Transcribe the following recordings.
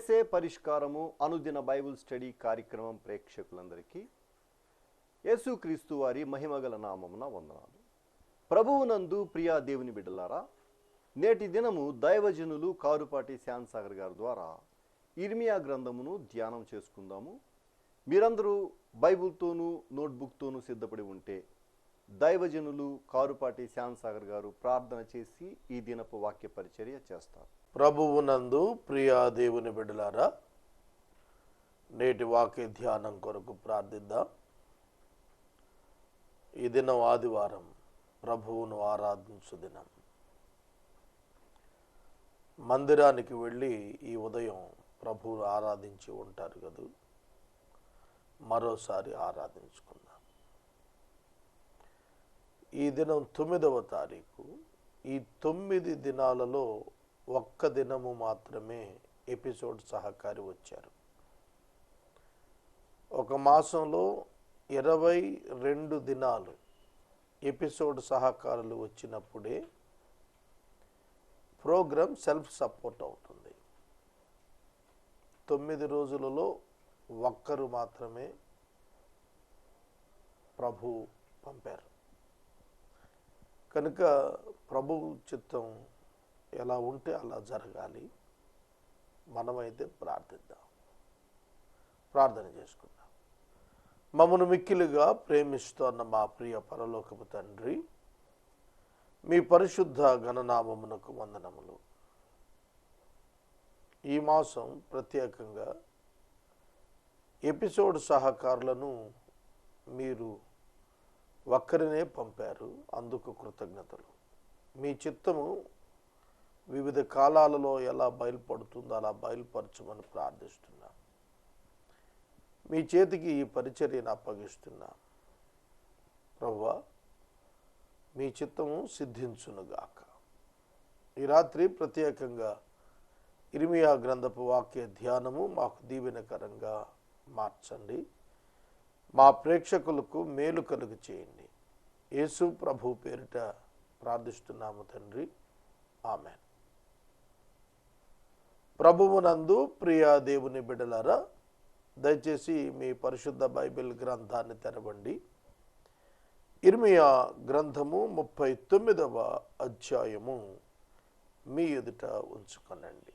చేసే పరిష్కారము అనుదిన Bible study కార్యక్రమం ప్రేక్షకులందరికీ యేసుక్రీస్తు వారి మహిమగల నామమున వందనాలు. ప్రభువునందు ప్రియా దేవుని బిడ్డలారా, నేటి దినము దైవజనులు కారుపాటి శ్యామ్ సాగర్ గారి ద్వారా ఇర్మియా గ్రంథమును ధ్యానం చేసుకుందాము. మీరందరూ బైబిల్తోనూ నోట్బుక్తోనూ సిద్ధపడి ఉంటే దైవజనులు కారుపాటి శ్యామ్ సాగర్ గారు ప్రార్థన చేసి ఈ దినపు వాక్య పరిచర్య చేస్తారు. ప్రభువునందు ప్రియా దేవుని బిడ్డలారా, నేటి వాక్య ధ్యానం కొరకు ప్రార్థిద్దాం. ఈ దినం ఆదివారం, ప్రభువును ఆరాధించు దినం. మందిరానికి వెళ్ళి ఈ ఉదయం ప్రభువును ఆరాధించి ఉంటారు కదా, మరోసారి ఆరాధించుకుందాం. ఈ దినం 9వ తారీఖు. ఈ 9 దినాలలో ఒక్క దినము మాత్రమే ఎపిసోడ్ సహకారి వచ్చారు. ఒక మాసంలో 22 దినాలు ఎపిసోడ్ సహకారులు వచ్చినప్పుడే ప్రోగ్రామ్ సెల్ఫ్ సపోర్ట్ అవుతుంది. 9 రోజులలో ఒక్కరు మాత్రమే ప్రభు పంపారు. కనుక ప్రభు చిత్తం ఎలా ఉంటే అలా జరగాలి. మనమైతే ప్రార్థిద్దాం, ప్రార్థన చేసుకుందాం. మమ్మను మిక్కిలుగా ప్రేమిస్తున్న మా ప్రియ పరలోకపు తండ్రి, మీ పరిశుద్ధ ఘననామమునకు వందనములు. ఈ మాసం ప్రత్యేకంగా ఎపిసోడ్ సహకారులను మీరు ఒక్కరినే పంపారు, అందుకు కృతజ్ఞతలు. మీ చిత్తము వివిధ కాలాలలో ఎలా బయలుపడుతుందో అలా బయలుపరచమని ప్రార్థిస్తున్నాం. మీ చేతికి ఈ పరిచర్యను అప్పగిస్తున్నాం. ప్రభువా, మీ చిత్తము సిద్ధించునుగాక. ఈ రాత్రి ప్రత్యేకంగా ఇర్మియా గ్రంథపు వాక్య ధ్యానము మాకు దీవెనకరంగా మార్చండి. మా ప్రేక్షకులకు మేలు కలుగు చేయండి. యేసు ప్రభు పేరిట ప్రార్థిస్తున్నాము తండ్రి, ఆమెన్. ప్రభువునందు ప్రియా దేవుని బిడ్డలారా, దయచేసి మీ పరిశుద్ధ బైబిల్ గ్రంథాన్ని తెరవండి. ఇర్మియా గ్రంథము 39వ అధ్యాయము మీ ఎదుట ఉంచుకొనండి.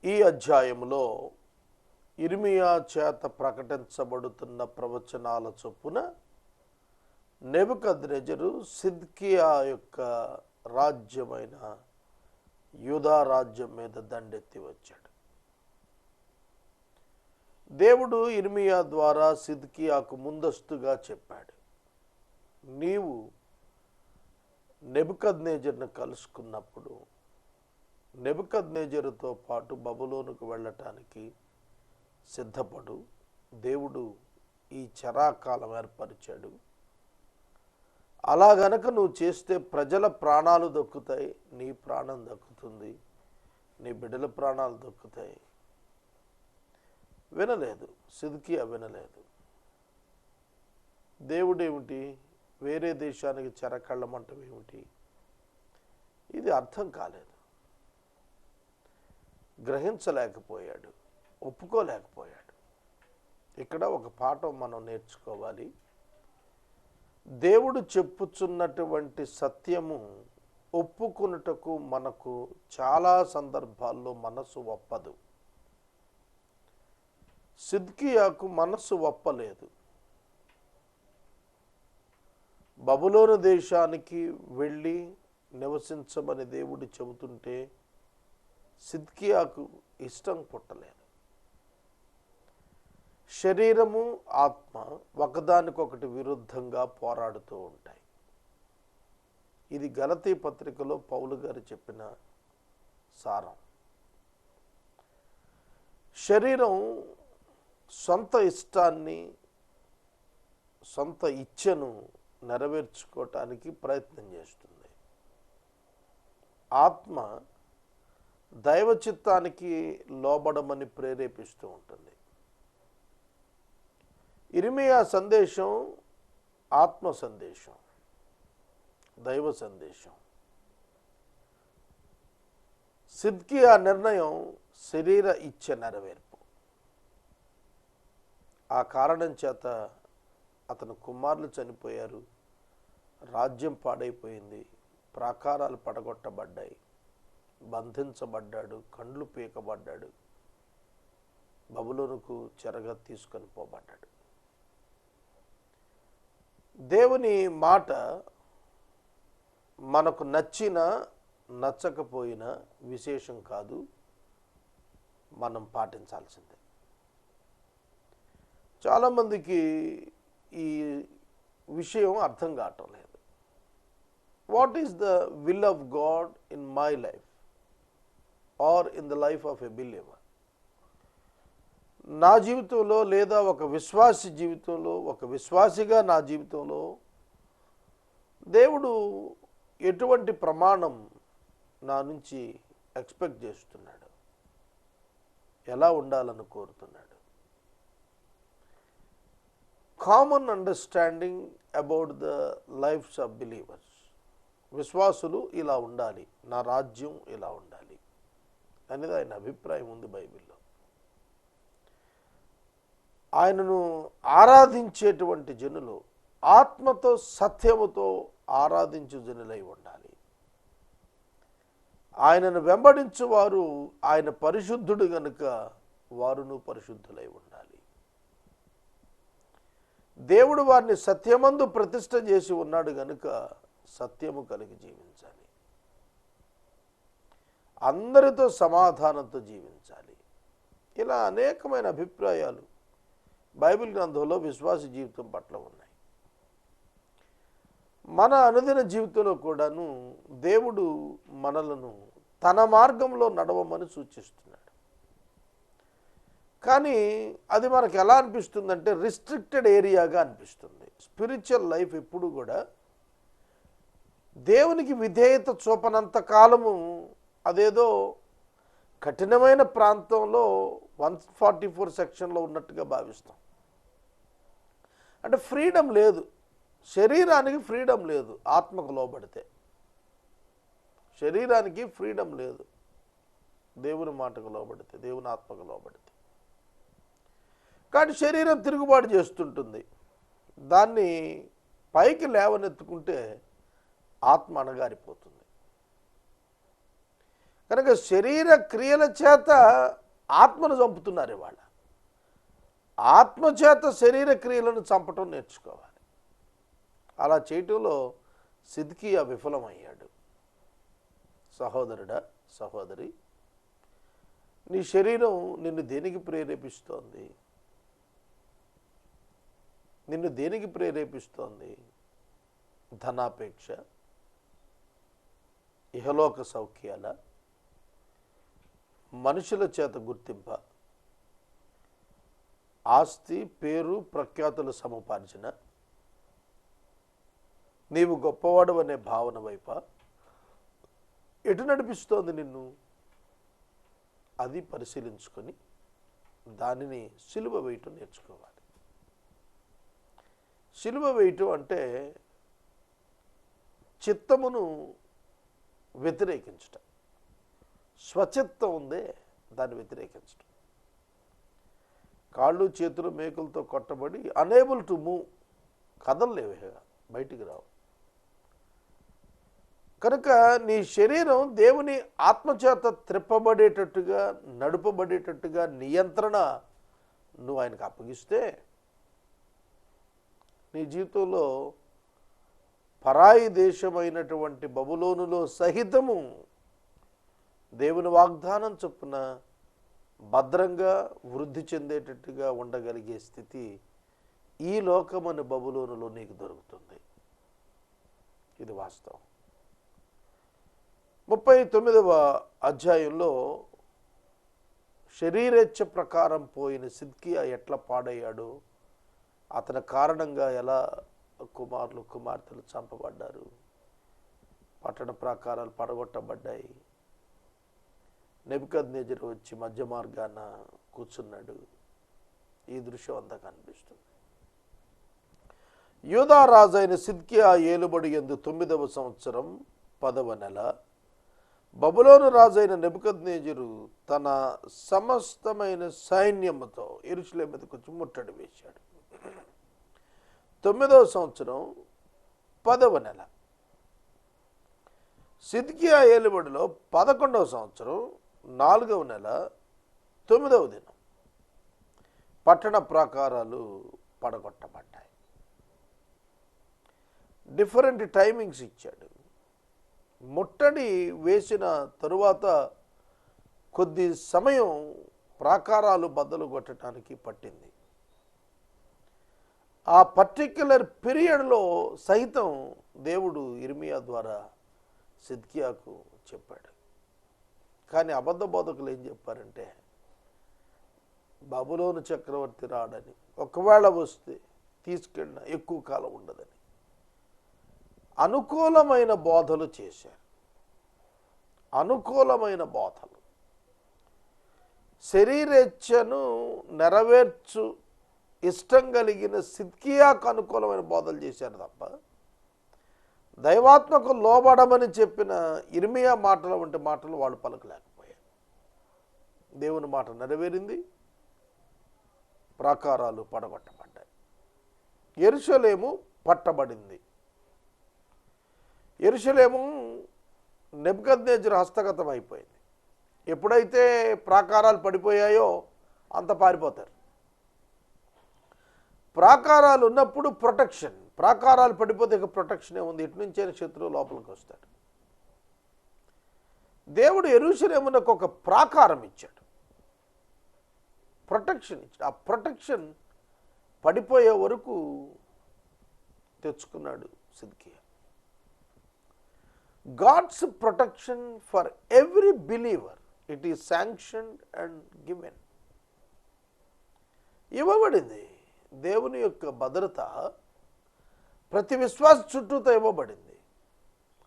ఈ అధ్యాయములో ఇర్మియా చేత ప్రకటించబడుతున్న ప్రవచనాల చొప్పున నెబుకద్నెజరు సిద్కియా యొక్క రాజ్యమైన యూదా రాజ్యం మీద దండెత్తి వచ్చాడు. దేవుడు ఇర్మియా ద్వారా సిద్కియాకు ముందస్తుగా చెప్పాడు, నీవు నెబుకద్నెజరును కలుసుకున్నప్పుడు నెబుకద్నెజరుతో పాటు బబులోనుకు వెళ్ళటానికి సిద్ధపడు. దేవుడు ఈ చరాకాలం ఏర్పరిచాడు. అలా గనక నువ్వు చేస్తే ప్రజల ప్రాణాలు దక్కుతాయి, నీ ప్రాణం దక్కుతుంది, నీ బిడ్డల ప్రాణాలు దక్కుతాయి. వినలేదు, సిద్కియా వినలేదు. దేవుడేమిటి, వేరే దేశానికి చెరకళ్ళమంటం ఏమిటి, ఇది అర్థం కాలేదు. గ్రహించలేకపోయాడు, ఒప్పుకోలేకపోయాడు. ఇక్కడ ఒక పాఠం మనం నేర్చుకోవాలి. దేవుడు చెప్పుచున్నటువంటి సత్యము ఒప్పుకొనుటకు మనకు చాలా సందర్భాల్లో మనసు ఒప్పదు. సిద్కియాకు మనసు ఒప్పలేదు. బబులోను దేశానికి వెళ్ళి నివసించమని దేవుడు చెబుతుంటే సిద్కియాకు ఇష్టం పుట్టలేదు. శరీరము ఆత్మ ఒకదానికొకటి విరుద్ధంగా పోరాడుతూ ఉంటాయి. ఇది గలతీ పత్రికలో పౌలు గారు చెప్పిన సారం. శరీరం సొంత ఇష్టాన్ని, సొంత ఇచ్ఛను నెరవేర్చుకోవటానికి ప్రయత్నం చేస్తుంది. ఆత్మ దైవ చిత్తానికి లోబడమని ప్రేరేపిస్తూ ఉంటుంది. ఇర్మియా సందేశం ఆత్మ సందేశం, దైవ సందేశం. సిద్కియా నిర్ణయం శరీర ఇచ్చ నెరవేర్పు. ఆ కారణం చేత అతని కుమారులు చనిపోయారు, రాజ్యం పాడైపోయింది, ప్రాకారాలు పడగొట్టబడ్డాయి, బంధించబడ్డాడు, కండ్లు పీకబడ్డాడు, బబులోనుకు చెరగా తీసుకొని పోబడ్డాడు. దేవుని మాట మనకు నచ్చినా నచ్చకపోయినా విశేషం కాదు, మనం పాటించాల్సిందే. చాలామందికి ఈ విషయం అర్థం కావటం లేదు. What is the will of God in my life or in the life of a believer? నా జీవితంలో లేదా ఒక విశ్వాసి జీవితంలో, ఒక విశ్వాసిగా నా జీవితంలో దేవుడు ఎటువంటి ప్రమాణం నా నుంచి ఎక్స్పెక్ట్ చేస్తున్నాడు, ఎలా ఉండాలని కోరుతున్నాడు? Common understanding about the lives of believers. విశ్వాసులు ఇలా ఉండాలి, నా రాజ్యం ఇలా ఉండాలి అనేది ఆయన అభిప్రాయం ఉంది బైబిల్లో. ఆయనను ఆరాధించేటువంటి జనులు ఆత్మతో సత్యముతో ఆరాధించు జనులై ఉండాలి. ఆయనను వెంబడించు వారు ఆయన పరిశుద్ధుడు గనుక వారును పరిశుద్ధులై ఉండాలి. దేవుడు వారిని సత్యమందు ప్రతిష్ఠ చేసి ఉన్నాడు గనుక సత్యము కలిగి జీవించాలి, అందరితో సమాధానంతో జీవించాలి. ఇలా అనేకమైన అభిప్రాయాలు బైబిల్ గ్రంథంలో విశ్వాస జీవితం పట్ల ఉన్నాయి. మన అనుదిన జీవితంలో కూడాను దేవుడు మనలను తన మార్గంలో నడవమని సూచిస్తున్నాడు. కానీ అది మనకు ఎలా అనిపిస్తుందంటే రిస్ట్రిక్టెడ్ ఏరియాగా అనిపిస్తుంది. స్పిరిచువల్ లైఫ్ ఎప్పుడు కూడా దేవునికి విధేయత చూపనంత కాలము అదేదో కఠినమైన ప్రాంతంలో 144 సెక్షన్లో ఉన్నట్టుగా భావిస్తాం. అంటే ఫ్రీడమ్ లేదు, శరీరానికి ఫ్రీడమ్ లేదు. ఆత్మకు లోబడితే శరీరానికి ఫ్రీడమ్ లేదు, దేవుని మాటకు లోబడితే, దేవుని ఆత్మకు లోబడితే. కాబట్టి శరీరం తిరుగుబాటు చేస్తుంటుంది. దాన్ని పైకి లేవనెత్తుకుంటే ఆత్మ అణగారిపోతుంది. కనుక శరీర క్రియల చేత ఆత్మను చంపుతున్నారు ఇవాళ. ఆత్మ చేత శరీర క్రియలను చంపటం నేర్చుకోవాలి. అలా చేయటంలో సిద్కియా విఫలమయ్యాడు. సహోదరుడా, సహోదరి, నీ శరీరం నిన్ను దేనికి ప్రేరేపిస్తోంది? నిన్ను దేనికి ప్రేరేపిస్తోంది? ధనాపేక్ష, ఇహలోక సౌఖ్యాల, మనుషుల చేత గుర్తింప, ఆస్తి, పేరు, ప్రఖ్యాతులు సముపార్జన, నీవు గొప్పవాడు అనే భావన వైప ఎటు నడిపిస్తోంది నిన్ను? అది పరిశీలించుకొని దానిని సిలువ వేయటం నేర్చుకోవాలి. సిలువ వేయటం అంటే చిత్తమును వ్యతిరేకించటం. స్వచిత్తం ఉందే దాన్ని వ్యతిరేకించటం. కాళ్ళు చేతులు మేకులతో కొట్టబడి అనేబుల్ టు మూవ్, కదలలేవు, బయటికి రావు. కనుక నీ శరీరం దేవుని ఆత్మచేత త్రిప్పబడేటట్టుగా, నడుపబడేటట్టుగా నియంత్రణ నువ్వు ఆయనకు అప్పగిస్తే నీ జీవితంలో పరాయి దేశమైనటువంటి బబులోనులో సహితము దేవుని వాగ్దానం చొప్పున భద్రంగా వృద్ధి చెందేటట్టుగా ఉండగలిగే స్థితి ఈ లోకమని బబులోనులో నీకు దొరుకుతుంది. ఇది వాస్తవం. 39వ అధ్యాయంలో శరీరేచ్ఛ ప్రకారం పోయిన సిద్కియా ఎట్లా పాడయ్యాడో, అతని కారణంగా ఎలా కుమారులు కుమార్తెలు చంపబడ్డారు, పట్టణ ప్రాకారాలు పడగొట్టబడ్డాయి, నెబుకద్నెజరు వచ్చి మధ్య మార్గాన కూర్చున్నాడు. ఈ దృశ్యం అంతా కనిపిస్తుంది. యూదా రాజైన సిద్కియా ఏలుబడి యందు 9వ సంవత్సరం 10వ నెల బబులోను రాజైన నెబుకద్నెజరు తన సమస్తమైన సైన్యముతో యెరూషలేము మీదకి వచ్చి ముట్టడి వేశాడు. 9వ సంవత్సరం 10వ నెల, సిద్కియా ఏలుబడిలో 11వ సంవత్సరం 4వ నెల 9వ దినం పట్టణ ప్రాకారాలు పడగొట్టబడ్డాయి. డిఫరెంట్ టైమింగ్స్ ఇచ్చాడు. ముట్టడి వేసిన తరువాత కొద్ది సమయం ప్రాకారాలు బద్దలు కొట్టడానికి పట్టింది. ఆ పర్టిక్యులర్ పీరియడ్లో సైతం దేవుడు ఇర్మియా ద్వారా సిద్కియాకు చెప్పాడు. కానీ అబద్ధ బోధకులు ఏం చెప్పారంటే బబులోను చక్రవర్తి రాడని, ఒకవేళ వస్తే తీసుకెళ్ళిన ఎక్కువ కాలం ఉండదని అనుకూలమైన బోధలు చేశారు. అనుకూలమైన బోధలు, శరీరేచ్ఛను నెరవేర్చు ఇష్టం కలిగిన సిద్కియాకు అనుకూలమైన బోధలు చేశారు తప్ప దైవాత్మకు లోబడమని చెప్పిన ఇర్మియా మాటలు వంటి మాటలు వాళ్ళు పలకలేకపోయారు. దేవుని మాట నెరవేరింది, ప్రాకారాలు పడగొట్టబడ్డాయి, యెరూషలేము పట్టబడింది. యెరూషలేము నెబుకద్నెజరు హస్తగతం అయిపోయింది. ఎప్పుడైతే ప్రాకారాలు పడిపోయాయో అంత పారిపోతారు. ప్రాకారాలు ఉన్నప్పుడు ప్రొటెక్షన్, ప్రాకారాలు పడిపోతే ఇక ప్రొటెక్షన్ ఏముంది? ఇటు నుంచైనా శత్రువు లోపలికి వస్తాడు. దేవుడు యెరూషలేమునకు ఒక ప్రాకారం ఇచ్చాడు, ప్రొటెక్షన్ ఇచ్చాడు. ఆ ప్రొటెక్షన్ పడిపోయే వరకు తెచ్చుకున్నాడు సిద్కియా. God's protection for every believer, it is sanctioned and given. ఇవ్వబడింది. దేవుని యొక్క భద్రత ప్రతి విశ్వాస చుట్టూతో ఇవ్వబడింది.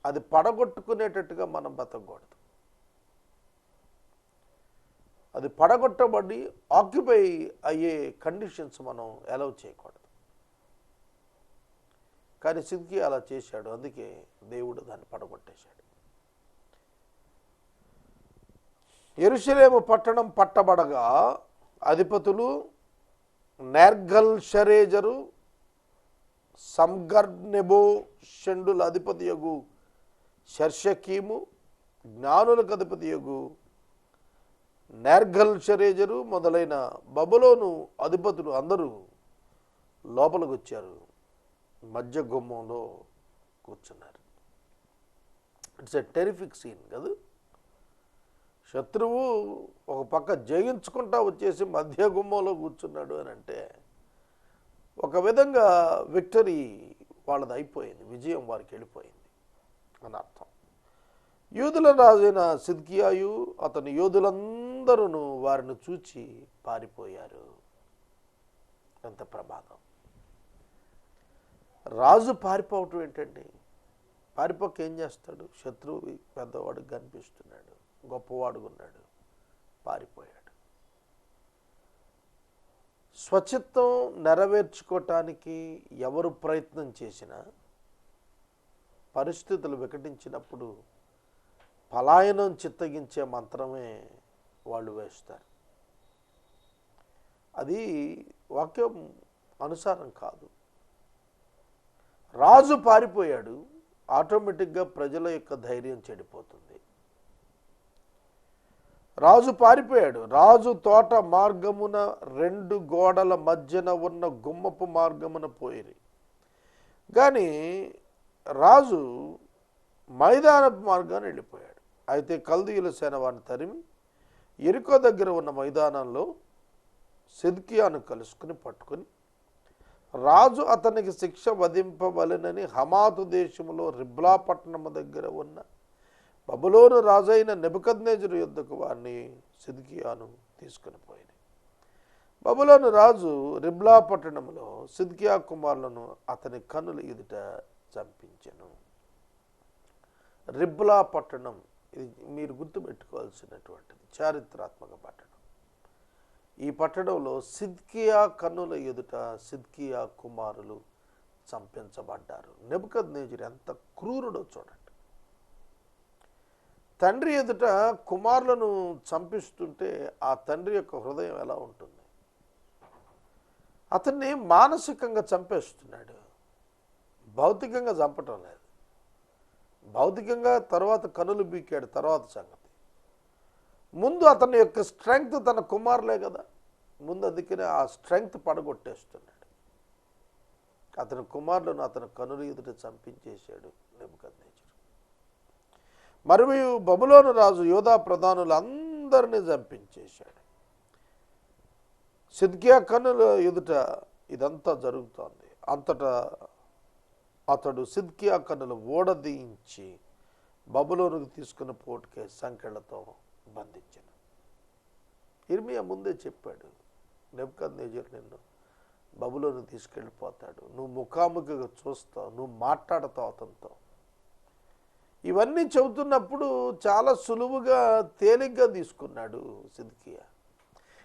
అది పడగొట్టుకునేటట్టుగా మనం బతకూడదు. అది పడగొట్టబడి ఆక్యుపై అయ్యే కండిషన్స్ మనం అలౌ చేయకూడదు. కానీ సిద్కియా అలా చేశాడు. అందుకే దేవుడు దాన్ని పడగొట్టేశాడు. యెరూషలేము పట్టణం పట్టబడగా అధిపతులు నేర్గల్ షరేజరు, సంగర్నెబో షండుల అధిపతియగు షర్షకీము, జ్ఞానులకు అధిపతియగు నేర్గల్ షరేజరు మొదలైన బబులోను అధిపతులు అందరూ లోపలికి వచ్చారు. మధ్య గుమ్మంలో కూర్చున్నారు. ఇట్స్ ఎ టెరిఫిక్ సీన్ కదా. శత్రువు ఒక పక్క జయించుకుంటా వచ్చేసి మధ్య గుమ్మంలో కూర్చున్నాడు అని అంటే ఒక విధంగా విక్టరీ వాళ్ళది అయిపోయింది, విజయం వారికి వెళ్ళిపోయింది అని అర్థం. యూదుల రాజైన సిద్కియాయు అతని యోధులందరూ వారిని చూచి పారిపోయారు. ఎంత ప్రమాదం! రాజు పారిపోవటం ఏంటండి? పారిపోక ఏం చేస్తాడు? శత్రువు పెద్దవాడు కనిపిస్తున్నాడు, గొప్పవాడుగా ఉన్నాడు, పారిపోయాడు. స్వచిత్తం నెరవేర్చుకోవటానికి ఎవరు ప్రయత్నం చేసినా పరిస్థితులు వికటించినప్పుడు పలాయనం చిత్తగించే మంత్రమే వాళ్ళు వేస్తారు. అది వాక్యం అనుసారం కాదు. రాజు పారిపోయాడు, ఆటోమేటిక్గా ప్రజల యొక్క ధైర్యం చెడిపోతుంది. రాజు పారిపోయాడు. రాజు తోట మార్గమున 2 గోడల మధ్యన ఉన్న గుమ్మపు మార్గమున పోయిరి. కానీ రాజు మైదానపు మార్గాన్ని వెళ్ళిపోయాడు. అయితే కల్దీయుల సేన వారిని తరిమి యెరికో దగ్గర ఉన్న మైదానంలో సిద్కియాను కలుసుకుని పట్టుకుని రాజు అతనికి శిక్ష వధింపవలెనని హమాతు దేశంలో రిబ్లా పట్టణము దగ్గర ఉన్న బబులోను రాజైన నెబుకద్నెజరు యొద్దకు వారిని సిద్కియాను తీసుకుని పోయింది. బబులోను రాజు రిబ్లా పట్టణంలో సిద్కియా కుమారులను అతని కన్నుల ఎదుట చంపించెను. రిబ్లా పట్టణం ఇది మీరు గుర్తుపెట్టుకోవాల్సినటువంటిది చారిత్రాత్మక పట్టణం. ఈ పట్టణంలో సిద్కియా కన్నుల ఎదుట సిద్కియా కుమారులు చంపించబడ్డారు. నెబుకద్నెజరు ఎంత క్రూరుడో చూడండి. తండ్రి ఎదుట కుమారులను చంపిస్తుంటే ఆ తండ్రి యొక్క హృదయం ఎలా ఉంటుంది? అతన్ని మానసికంగా చంపేస్తున్నాడు, భౌతికంగా చంపటం లేదు. భౌతికంగా తర్వాత కనులు బీకాడు, తర్వాత సంగతి. ముందు అతని యొక్క స్ట్రెంగ్త్ తన కుమారులే కదా, ముందు అందుకనే ఆ స్ట్రెంగ్త్ పడగొట్టేస్తున్నాడు. అతని కుమారులను అతని కనులు ఎదుట చంపించేశాడు నెబుకద్నెజరు. మరియు బబులోను రాజు యూదా ప్రధానులు అందరినీ చంపించేశాడు. సిద్కియా కన్నుల ఎదుట ఇదంతా జరుగుతోంది. అంతటా అతడు సిద్కియా కన్నులు ఓడదీయించి బబులోనుకు తీసుకుని పోటుకే సంకెళ్లతో బంధించాడు. ఇర్మియా ముందే చెప్పాడు, నెబుకద్నెజరు నిన్ను బబులోనుకు తీసుకెళ్ళిపోతాడు, నువ్వు ముఖాముఖిగా చూస్తావు, నువ్వు మాట్లాడతావు అతనితో. ఇవన్నీ చెబుతున్నప్పుడు చాలా సులువుగా తేలిగ్గా తీసుకున్నాడు సిద్కియా.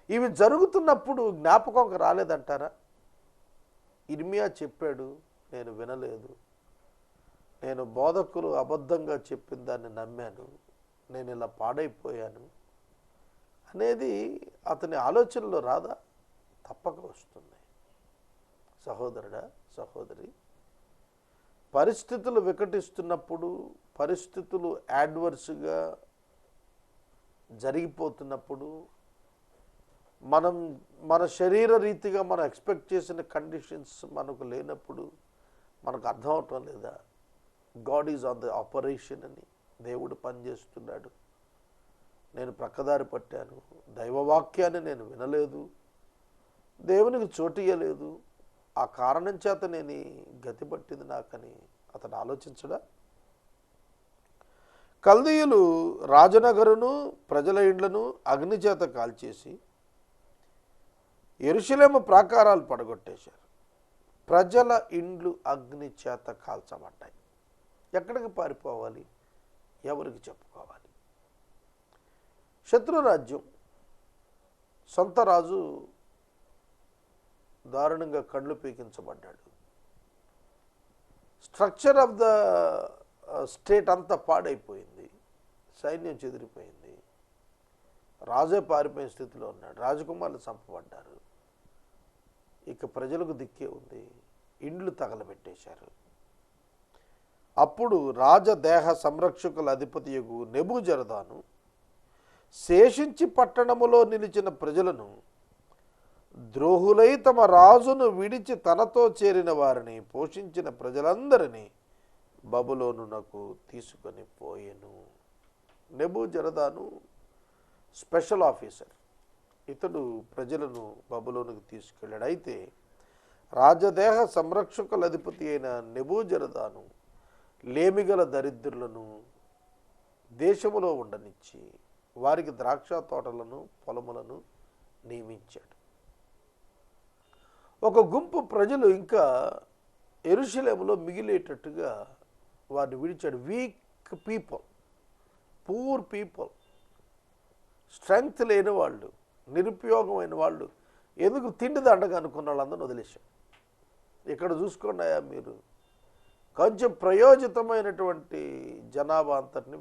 ఇవి జరుగుతున్నప్పుడు జ్ఞాపకం రాలేదంటారా? ఇర్మియా చెప్పాడు, నేను వినలేదు, నేను బోధకులు అబద్ధంగా చెప్పిన దాన్ని నమ్మాను, నేను ఇలా పాడైపోయాను అనేది అతని ఆలోచనలో రాదా? తప్పక వస్తుంది. సహోదరుడా, సహోదరి, పరిస్థితులు వికటిస్తున్నప్పుడు, పరిస్థితులు యాడ్వర్స్గా జరిగిపోతున్నప్పుడు, మన శరీర రీతిగా మనం ఎక్స్పెక్ట్ చేసిన కండిషన్స్ మనకు లేనప్పుడు మనకు అర్థం అవటం లేదా? God is on the operation అని, దేవుడు పనిచేస్తున్నాడు, నేను ప్రక్కదారి పట్టాను, దైవవాక్యాన్ని నేను వినలేదు, దేవునికి చోటియలేదు, ఆ కారణం చేత నేను గతి పట్టింది నాకని అతను ఆలోచించడా? కల్దీయులు రాజనగరును ప్రజల ఇండ్లను అగ్ని చేత కాల్చేసి యెరూషలేము ప్రాకారాలు పడగొట్టేశారు. ప్రజల ఇండ్లు అగ్ని చేత కాల్చబడ్డాయి. ఎక్కడికి పారిపోవాలి? ఎవరికి చెప్పుకోవాలి? శత్రురాజ్యం, సొంత రాజు దారుణంగా కళ్ళు పీకించబడ్డాడు. స్ట్రక్చర్ ఆఫ్ ద స్టేట్ అంతా పాడైపోయింది, సైన్యం చెదిరిపోయింది, రాజే పారిపోయిన స్థితిలో ఉన్నాడు, రాజకుమారులు చంపబడ్డారు. ఇక ప్రజలకు దిక్కే ఉంది, ఇండ్లు తగలబెట్టేశారు. అప్పుడు రాజదేహ సంరక్షకుల అధిపతియగు నెబూజరదాను శేషించి పట్టణములో నిలిచిన ప్రజలను, ద్రోహులై తమ రాజును విడిచి తనతో చేరిన వారిని పోషించిన ప్రజలందరినీ బబులోనునకు తీసుకొని పోయెను. నెబూజరదాను స్పెషల్ ఆఫీసర్, ఇతడు ప్రజలను బబులోనుకు తీసుకెళ్ళాడు. అయితే రాజదేహ సంరక్షకుల అధిపతి అయిన నెబూజరదాను లేమిగల దరిద్రులను దేశములో ఉండనిచ్చి వారికి ద్రాక్ష తోటలను పొలములను నియమించాడు. ఒక గుంపు ప్రజలు ఇంకా యెరూషలేములో మిగిలేటట్టుగా వారిని విడిచాడు. Weak people, poor people, strength లేని వాళ్ళు, నిరుపయోగమైన వాళ్ళు, ఎందుకు తిండి దండగా అనుకున్న వాళ్ళందరినీ వదిలేశాడు. ఇక్కడ చూసుకోండి అయ్యా మీరు, కొంచెం ప్రయోజితమైనటువంటి జనాభా అంతటిని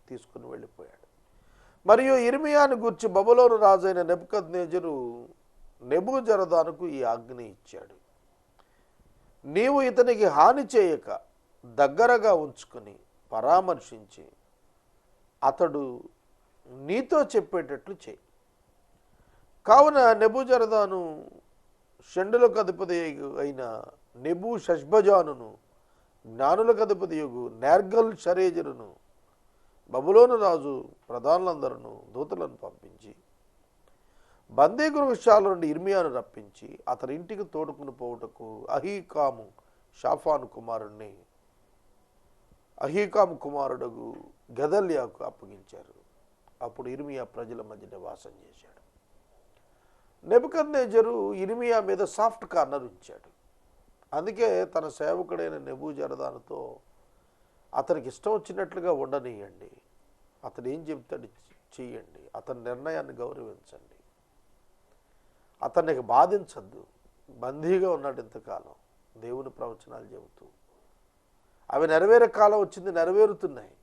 తీసుకుని వెళ్ళిపోయాడు. మరియు ఇర్మియాను గూర్చి బబులోను రాజైన నెబుకద్నెజరు నెబూజరదానుకు ఈ ఆజ్ఞ ఇచ్చాడు, నీవు ఇతనికి హాని చేయక దగ్గరగా ఉంచుకొని పరామర్శించి అతడు నీతో చెప్పేటట్లు చేయి. కావున నెబూజరదాను షండులకు అధిపతి అయిన నెబూ షష్బజానును, జ్ఞానులకు అధిపతి యగు నేర్గల్ షరేజరును, బబులోను రాజు ప్రధానులందరూ దూతలను పంపించి బందీగృహశాల నుండి ఇర్మియాను రప్పించి అతని ఇంటికి తోడుకుని పోవుటకు అహీకాము కుమారుడు గెదల్యాకు అప్పగించారు. అప్పుడు ఇర్మియా ప్రజల మధ్య నివాసం చేశాడు. నెబుకద్నెజరు ఇర్మియా మీద సాఫ్ట్ కార్నర్ ఉంచాడు. అందుకే తన సేవకుడైన నెబూజరదానుతో అతనికి ఇష్టం వచ్చినట్లుగా ఉండనీయండి, అతను ఏం చెప్తాడు చెయ్యండి, అతని నిర్ణయాన్ని గౌరవించండి, అతనికి బాధించద్దు. బందీగా ఉన్నాడు ఇంతకాలం, దేవుని ప్రవచనాలు చెబుతూ అవి నెరవేరే కాలం వచ్చింది, నెరవేరుతున్నాయి.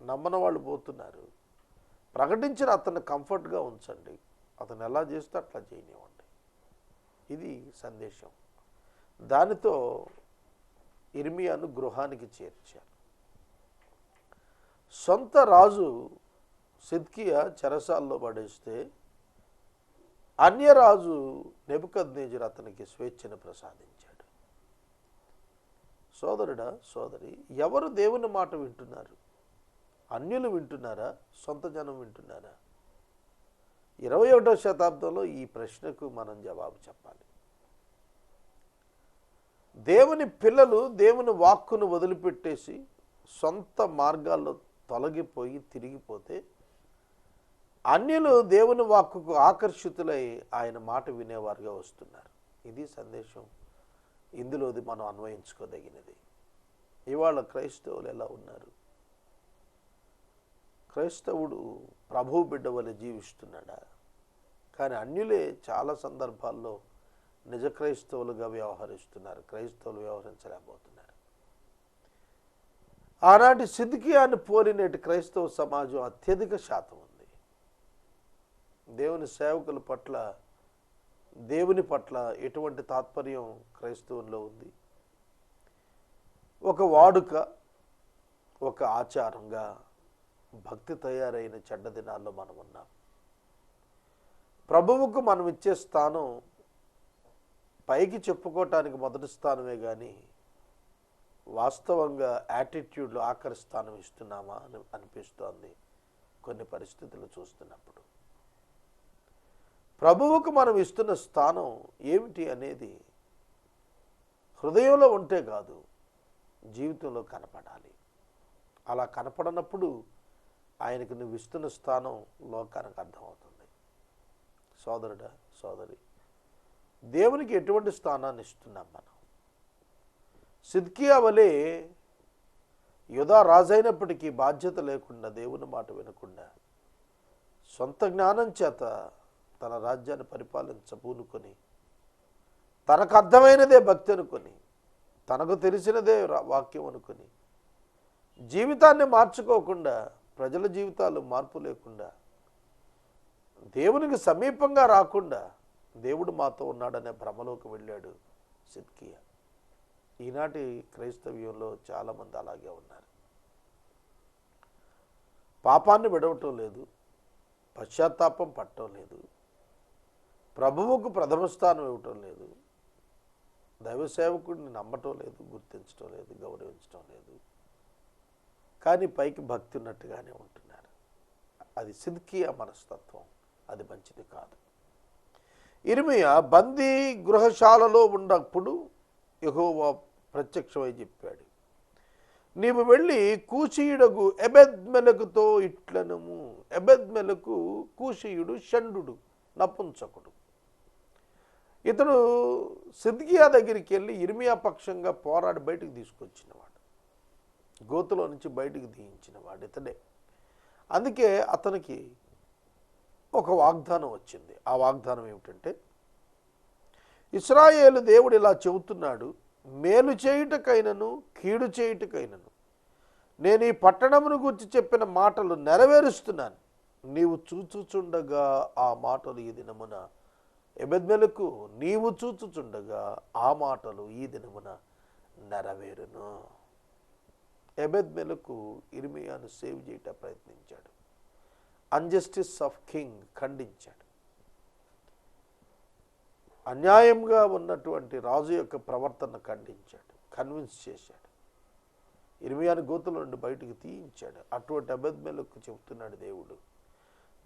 నమ్మని వాళ్ళు పోతున్నారు. ప్రకటించిన అతన్ని కంఫర్ట్గా ఉంచండి, అతను ఎలా చేస్తే అట్లా చేయనివ్వండి. ఇది సందేశం. దానితో ఇర్మియాను గృహానికి చేర్చారు. సొంత రాజు సిద్కియా చెరసాల్లో పడేస్తే అన్యరాజు నెబుకద్నెజరు అతనికి స్వేచ్ఛను ప్రసాదించాడు. సోదరుడా, సోదరి, ఎవరు దేవుని మాట వింటున్నారు? అన్యులు వింటున్నారా? సొంత జనం వింటున్నారా? 21వ శతాబ్దంలో ఈ ప్రశ్నకు మనం జవాబు చెప్పాలి. దేవుని పిల్లలు దేవుని వాక్కును వదిలిపెట్టేసి సొంత మార్గాల్లో తొలగిపోయి తిరిగిపోతే అన్యులు దేవుని వాక్కుకు ఆకర్షితులై ఆయన మాట వినేవారుగా వస్తున్నారు. ఇది సందేశం. ఇందులోది మనం అన్వయించుకోదగినది. ఇవాళ క్రైస్తవులు ఎలా ఉన్నారు? క్రైస్తవుడు ప్రభువు బిడ్డ వలె జీవిస్తున్నాడా? కానీ అన్యులే చాలా సందర్భాల్లో నిజ క్రైస్తవులుగా వ్యవహరిస్తున్నారు. క్రైస్తవులు వ్యవహరించలేకపోతున్నారు. ఆనాటి సిద్కియాను పోలినేటి క్రైస్తవ సమాజం అత్యధిక శాతం ఉంది. దేవుని సేవకుల పట్ల, దేవుని పట్ల ఎటువంటి తాత్పర్యం క్రైస్తవుల్లో ఉంది? ఒక వాడుక, ఒక ఆచారంగా భక్తి తయారైన చెడ్డ దినాల్లో మనం ఉన్నాం. ప్రభువుకు మనం ఇచ్చే స్థానం పైకి చెప్పుకోవటానికి మొదటి స్థానమే కానీ వాస్తవంగా యాటిట్యూడ్లో ఆఖరి స్థానం ఇస్తున్నామా అని అనిపిస్తోంది కొన్ని పరిస్థితులు చూస్తున్నప్పుడు. ప్రభువుకు మనం ఇస్తున్న స్థానం ఏమిటి అనేది హృదయంలో ఉంటే కాదు, జీవితంలో కనపడాలి. అలా కనపడనప్పుడు ఆయనకు నువ్వు ఇస్తున్న స్థానం లోకానికి అర్థమవుతుంది. సోదరుడా, సోదరి, దేవునికి ఎటువంటి స్థానాన్ని ఇస్తున్నాం మనం? సిద్కియా వలె యూదా రాజైనప్పటికీ బాధ్యత లేకుండా, దేవుని మాట వినకుండా, సొంత జ్ఞానం చేత తన రాజ్యాన్ని పరిపాలించబూనుకొని, తనకు అర్థమైనదే భక్తి అనుకొని, తనకు తెలిసినదే వాక్యం అనుకొని, జీవితాన్ని మార్చుకోకుండా, ప్రజల జీవితాలు మార్పు లేకుండా, దేవునికి సమీపంగా రాకుండా దేవుడు మాతో ఉన్నాడనే భ్రమలోకి వెళ్ళాడు సిద్కియా. ఈనాటి క్రైస్తవ్యంలో చాలామంది అలాగే ఉన్నారు. పాపాన్ని విడవటం లేదు, పశ్చాత్తాపం పట్టడం లేదు, ప్రభువుకు ప్రథమ స్థానం ఇవ్వటం లేదు, దైవ సేవకుడిని నమ్మటం లేదు, గుర్తించడం లేదు, గౌరవించడం లేదు. కానీ పైకి భక్తి ఉన్నట్టుగానే ఉంటున్నారు. అది సిద్కియా మనస్తత్వం. అది మంచిది కాదు. ఇర్మియా బందీ గృహశాలలో ఉన్నప్పుడు యెహోవా ప్రత్యక్షమై చెప్పాడు, నీవు వెళ్ళి కూషీయుడగు ఎబెద్మెలకుతో ఇట్లనము. ఎబెద్మెలకు కూషీయుడు, షండు, నపుంసకుడు. ఇతడు సిద్కియా దగ్గరికి వెళ్ళి ఇర్మియా పక్షంగా పోరాడి బయటికి తీసుకొచ్చినవాడు, గోతులో నుంచి బయటికి తీయించినవాడు ఇతడే. అందుకే అతనికి ఒక వాగ్దానం వచ్చింది. ఆ వాగ్దానం ఏమిటంటే, ఇశ్రాయేలు దేవుడు ఇలా చెబుతున్నాడు, మేలు చేయుటకైనను కీడు చేయుటకైనను నేను ఈ పట్టణమును గురించి చెప్పిన మాటలు నెరవేరుస్తున్నాను. నీవు చూచుచుండగా ఆ మాటలు ఈ దినమున ఎబెద్మెలకు, నీవు చూచుచుండగా ఆ మాటలు ఈ దినమున నెరవేరును. ఎబెద్మెలకు ఇర్మియాను సేవ్ చేయట ప్రయత్నించాడు. అన్జస్టిస్ ఆఫ్ కింగ్ ఖండించాడు. అన్యాయంగా ఉన్నటువంటి రాజు యొక్క ప్రవర్తన ఖండించాడు, కన్విన్స్ చేశాడు. ఇర్మియాను గోతుల నుండి బయటికి తీయించాడు. అటువంటి ఎబెద్మెలకు చెబుతున్నాడు దేవుడు.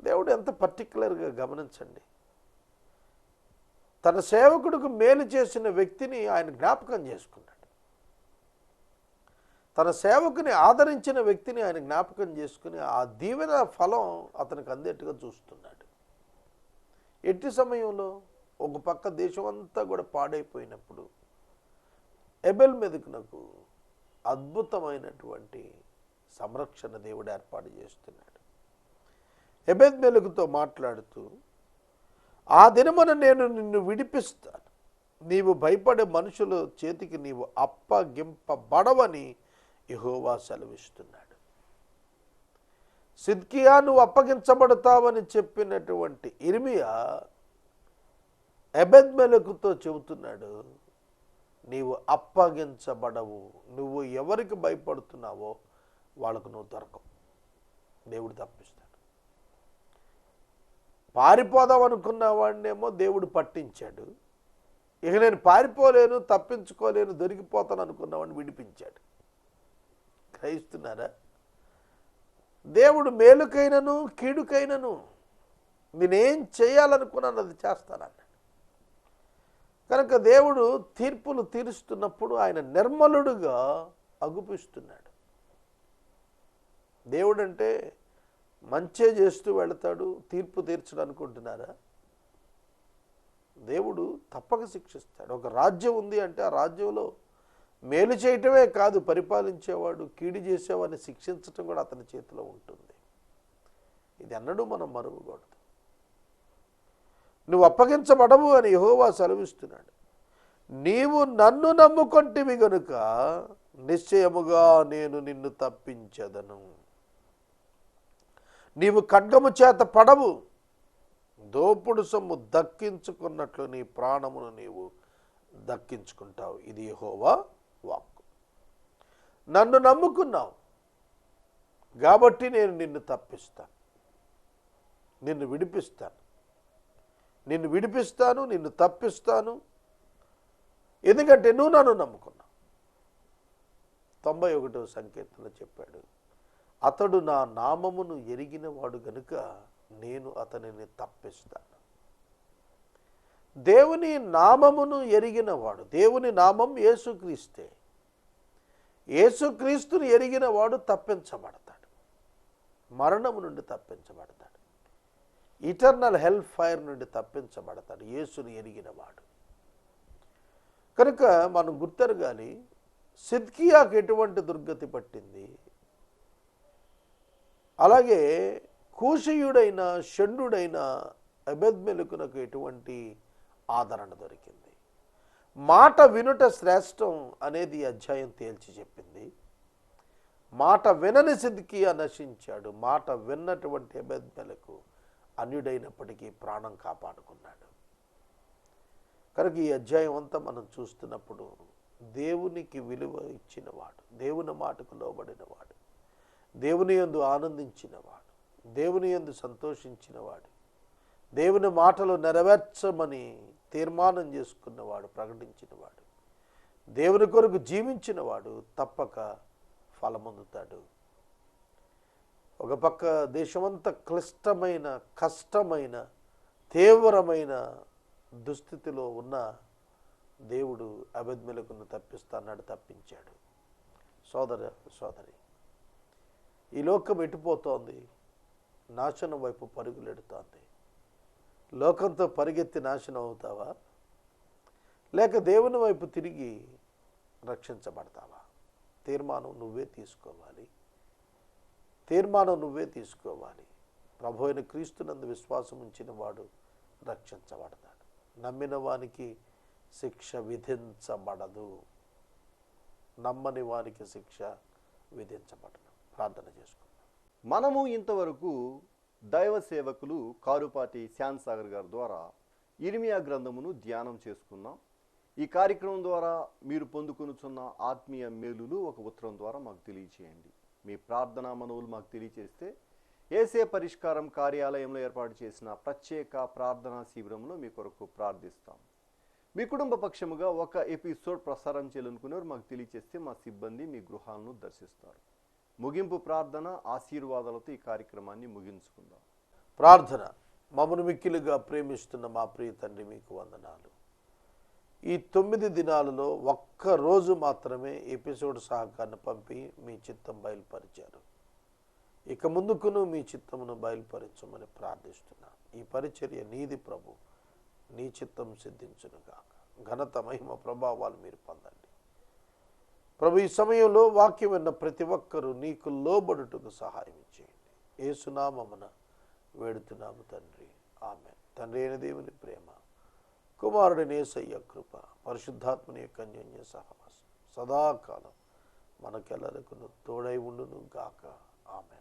దేవుడు ఎంత పర్టికులర్గా గమనించండి. తన సేవకుడికి మేలు చేసిన వ్యక్తిని ఆయన జ్ఞాపకం చేసుకున్నాడు. తన సేవకుని ఆదరించిన వ్యక్తిని ఆయన జ్ఞాపకం చేసుకుని ఆ దీవెన ఫలం అతనికి అందేట్టుగా చూస్తున్నాడు. ఎట్టి సమయంలో ఒక పక్క దేశం అంతా కూడా పాడైపోయినప్పుడు ఎబెల్ మీదకు అద్భుతమైనటువంటి సంరక్షణ దేవుడు ఏర్పాటు చేస్తున్నాడు. ఎబెద్మెలకుతో మాట్లాడుతూ, ఆ దినమున నేను నిన్ను విడిపిస్తాను, నీవు భయపడే మనుషుల చేతికి నీవు అప్పగింపబడవని యెహోవా సెలవిస్తున్నాడు. సిద్కియా నువ్వు అప్పగించబడతావని చెప్పినటువంటి ఇర్మియా ఎబెద్మెలకుతో చెబుతున్నాడు, నీవు అప్పగించబడవు, నువ్వు ఎవరికి భయపడుతున్నావో వాళ్ళకు నువ్వు దొరకవు, దేవుడు తప్పిస్తాడు. పారిపోదాం అనుకున్న వాడినేమో దేవుడు పట్టించాడు, ఇక నేను పారిపోలేను, తప్పించుకోలేను, దొరికిపోతాను అనుకున్నవాడిని విడిపించాడు. గ్రహిస్తున్నారా? దేవుడు మేలుకైనను కీడుకైనను నేనేం చేయాలనుకున్నాను అది చేస్తానన్నాడు. కనుక దేవుడు తీర్పులు తీరుస్తున్నప్పుడు ఆయన నిర్మలుడుగా అగుపిస్తున్నాడు. దేవుడు అంటే మంచే చేస్తూ వెళతాడు, తీర్పు తీర్చడు అనుకుంటున్నారా? దేవుడు తప్పక శిక్షిస్తాడు. ఒక రాజ్యం ఉంది అంటే ఆ రాజ్యంలో మేలు చేయటమే కాదు, పరిపాలించేవాడు కీడు చేసేవాడిని శిక్షించటం కూడా అతని చేతిలో ఉంటుంది. ఇది అన్నడూ మనం మరువకూడదు. నువ్వు అప్పగించబడవు అని యెహోవా సెలవిస్తున్నాడు. నీవు నన్ను నమ్ముకొంటివి గనుక నిశ్చయముగా నేను నిన్ను తప్పించదను. నీవు ఖడ్గము చేత పడవు, దోపుడు సొమ్ము దక్కించుకున్నట్లు నీ ప్రాణమును నీవు దక్కించుకుంటావు. ఇది యెహోవా వాక్కు. నన్ను నమ్ముకున్నావు కాబట్టి నేను నిన్ను తప్పిస్తాను, నిన్ను విడిపిస్తాను, నిన్ను తప్పిస్తాను. ఎందుకంటే నువ్వు నన్ను నమ్ముకున్నావు. 91వ సంకీర్తనలో చెప్పాడు, అతడు నా నామమును ఎరిగిన వాడు గనుక నేను అతనిని తప్పిస్తాను. దేవుని నామమును ఎరిగిన వాడు, దేవుని నామం యేసుక్రీస్తే, యేసుక్రీస్తుని ఎరిగిన వాడు తప్పించబడతాడు, మరణము నుండి తప్పించబడతాడు, ఇటర్నల్ హెల్ ఫైర్ నుండి తప్పించబడతాడు యేసుని ఎరిగిన వాడు. కనుక మనం గుర్తెరగాలి, సిద్కియాకు ఎటువంటి దుర్గతి పట్టింది, అలాగే కూషీయుడైన షండుడైన ఎబెద్మెలకునకు ఎటువంటి ఆదరణ దొరికింది. మాట వినుట శ్రేష్టం అనేది అధ్యాయం తేల్చి చెప్పింది. మాట వినని సిద్కియా నశించాడు, మాట విన్నటువంటి ఎబెద్మెలకు అన్యుడైనప్పటికీ ప్రాణం కాపాడుకున్నాడు. కనుక ఈ అధ్యాయం అంతా మనం చూస్తున్నప్పుడు దేవునికి విలువ ఇచ్చినవాడు, దేవుని మాటకు లోబడినవాడు, దేవుని యందు ఆనందించినవాడు, దేవుని యందు సంతోషించినవాడు, దేవుని మాటలు నెరవేర్చమని తీర్మానం చేసుకున్నవాడు, ప్రకటించినవాడు, దేవుని కొరకు జీవించినవాడు తప్పక ఫలమొందుతాడు. ఒక పక్క దేశమంతా క్లిష్టమైన, కష్టమైన, తీవ్రమైన దుస్థితిలో ఉన్న దేవుడు ఎబెద్మెలకును తప్పిస్తాన్నాడు, తప్పించాడు. సోదరి, ఈ లోకం ఎటుపోతోంది? నాశనం వైపు పరుగులెడుతోంది. లోకంతో పరిగెత్తి నాశనం అవుతావా, లేక దేవుని వైపు తిరిగి రక్షించబడతావా? తీర్మానం నువ్వే తీసుకోవాలి. ప్రభు అయిన క్రీస్తునందు విశ్వాసం ఉంచిన వాడు రక్షించబడతాడు. నమ్మిన వానికి శిక్ష విధించబడదు, నమ్మని వానికి శిక్ష విధించబడదు. ప్రార్థన చేసుకుందాం. మనము ఇంతవరకు దైవ సేవకులు కారుపాటి శ్యామ్ సాగర్ గారి ద్వారా ఇర్మియా గ్రంథమును ధ్యానం చేసుకున్నాం. ఈ కార్యక్రమం ద్వారా మీరు పొందుకొనుచున్న ఆత్మీయ మేలులు ఒక ఉత్తరం ద్వారా మాకు తెలియచేయండి. మీ ప్రార్థనా మనవులు మాకు తెలియచేస్తే ఏసే పరిష్కారం కార్యాలయంలో ఏర్పాటు చేసిన ప్రత్యేక ప్రార్థనా శిబిరంలో మీ కొరకు ప్రార్థిస్తాం. మీ కుటుంబ పక్షముగా ఒక ఎపిసోడ్ ప్రసారం చేయాలనుకునేవారు మాకు తెలియచేస్తే మా సిబ్బంది మీ గృహాలను దర్శిస్తారు. ముగింపు ప్రార్థన ఆశీర్వాదాలతో ఈ కార్యక్రమాన్ని ముగించుకుందాం. ప్రార్థన. మమ్మను మిక్కిలుగా ప్రేమిస్తున్న మా ప్రియ తండ్రి, మీకు వందనాలు. ఈ 9 దినాలలో ఒక్క రోజు మాత్రమే ఎపిసోడ్ సహకారాన్ని పంపి మీ చిత్తం బయలుపరిచారు. ఇక ముందుకును మీ చిత్తమును బయలుపరచమని ప్రార్థిస్తున్నా. ఈ పరిచర్య నీది ప్రభు, నీ చిత్తం సిద్ధించునుగాక. ఘనత, మహిమ, ప్రభావాలు మీరు పొందండి ప్రభు. ఈ సమయంలో వాక్యం విన్న ప్రతి ఒక్కరూ నీకు లోబడుటకు సహాయం చేయండి. యేసునామమున వేడుతున్నాము తండ్రి, ఆమేన్. తండ్రి అయిన దేవుని ప్రేమ, కుమారుడైన యేసయ్య కృప, పరిశుద్ధాత్మని యొక్క అన్యోన్య సహవాసం సదాకాలం మనకెల్లరికును తోడై ఉండును గాక. ఆమేన్.